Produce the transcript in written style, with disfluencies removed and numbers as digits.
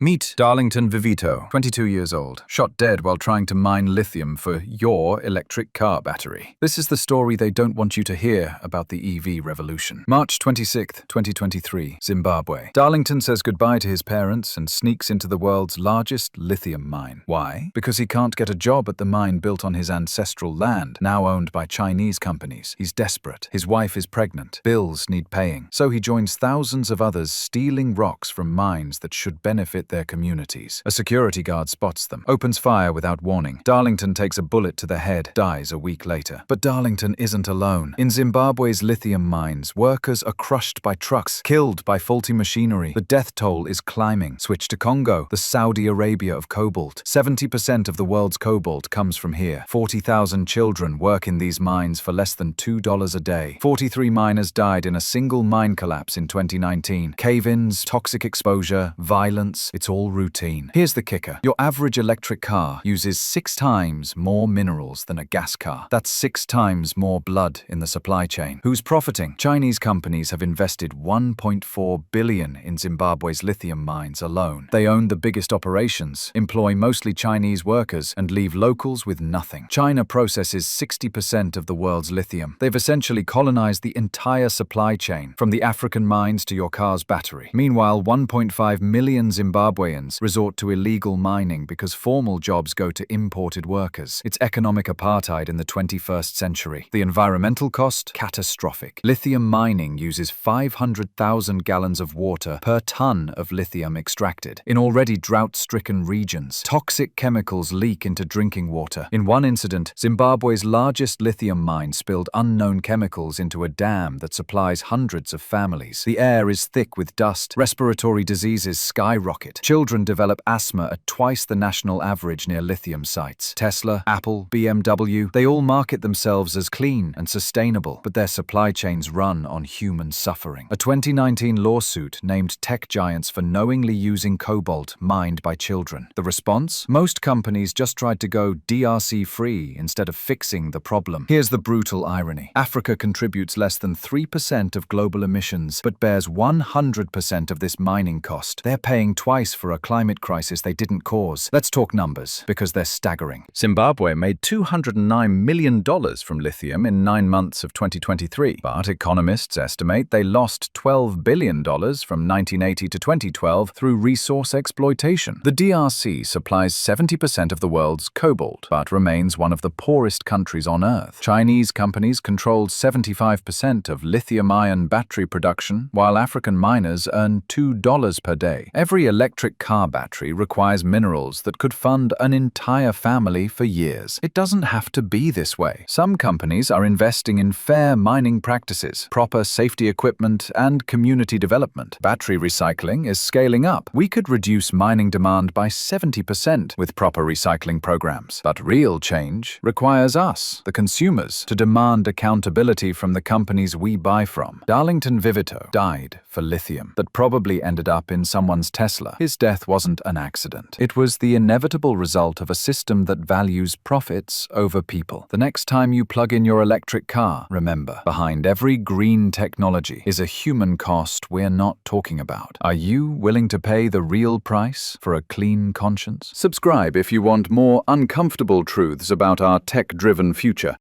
Meet Darlington Vivito, 22 years old, shot dead while trying to mine lithium for your electric car battery. This is the story they don't want you to hear about the EV revolution. March 26, 2023, Zimbabwe. Darlington says goodbye to his parents and sneaks into the world's largest lithium mine. Why? Because he can't get a job at the mine built on his ancestral land, now owned by Chinese companies. He's desperate. His wife is pregnant. Bills need paying. So he joins thousands of others stealing rocks from mines that should benefit their communities. A security guard spots them, opens fire without warning. Darlington takes a bullet to the head, dies a week later. But Darlington isn't alone. In Zimbabwe's lithium mines, workers are crushed by trucks, killed by faulty machinery. The death toll is climbing. Switch to Congo, the Saudi Arabia of cobalt. 70% of the world's cobalt comes from here. 40,000 children work in these mines for less than $2 a day. 43 miners died in a single mine collapse in 2019. Cave-ins, toxic exposure, violence. It's all routine. Here's the kicker. Your average electric car uses 6 times more minerals than a gas car. That's 6 times more blood in the supply chain. Who's profiting? Chinese companies have invested $1.4 billion in Zimbabwe's lithium mines alone. They own the biggest operations, employ mostly Chinese workers, and leave locals with nothing. China processes 60% of the world's lithium. They've essentially colonized the entire supply chain, from the African mines to your car's battery. Meanwhile, 1.5 million Zimbabweans resort to illegal mining because formal jobs go to imported workers. It's economic apartheid in the 21st century. The environmental cost? Catastrophic. Lithium mining uses 500,000 gallons of water per ton of lithium extracted. In already drought-stricken regions, toxic chemicals leak into drinking water. In one incident, Zimbabwe's largest lithium mine spilled unknown chemicals into a dam that supplies hundreds of families. The air is thick with dust. Respiratory diseases skyrocket. Children develop asthma at twice the national average near lithium sites. Tesla, Apple, BMW, they all market themselves as clean and sustainable, but their supply chains run on human suffering. A 2019 lawsuit named tech giants for knowingly using cobalt mined by children. The response? Most companies just tried to go DRC-free instead of fixing the problem. Here's the brutal irony. Africa contributes less than 3% of global emissions, but bears 100% of this mining cost. They're paying twice for a climate crisis they didn't cause. Let's talk numbers, because they're staggering. Zimbabwe made $209 million from lithium in 9 months of 2023, but economists estimate they lost $12 billion from 1980 to 2012 through resource exploitation. The DRC supplies 70% of the world's cobalt, but remains one of the poorest countries on Earth. Chinese companies controlled 75% of lithium-ion battery production, while African miners earn $2 per day. Every electric car battery requires minerals that could fund an entire family for years. It doesn't have to be this way. Some companies are investing in fair mining practices, proper safety equipment, and community development. Battery recycling is scaling up. We could reduce mining demand by 70% with proper recycling programs. But real change requires us, the consumers, to demand accountability from the companies we buy from. Darlington Vivito died for lithium that probably ended up in someone's Tesla. His death wasn't an accident. It was the inevitable result of a system that values profits over people. The next time you plug in your electric car, remember, behind every green technology is a human cost we're not talking about. Are you willing to pay the real price for a clean conscience? Subscribe if you want more uncomfortable truths about our tech-driven future.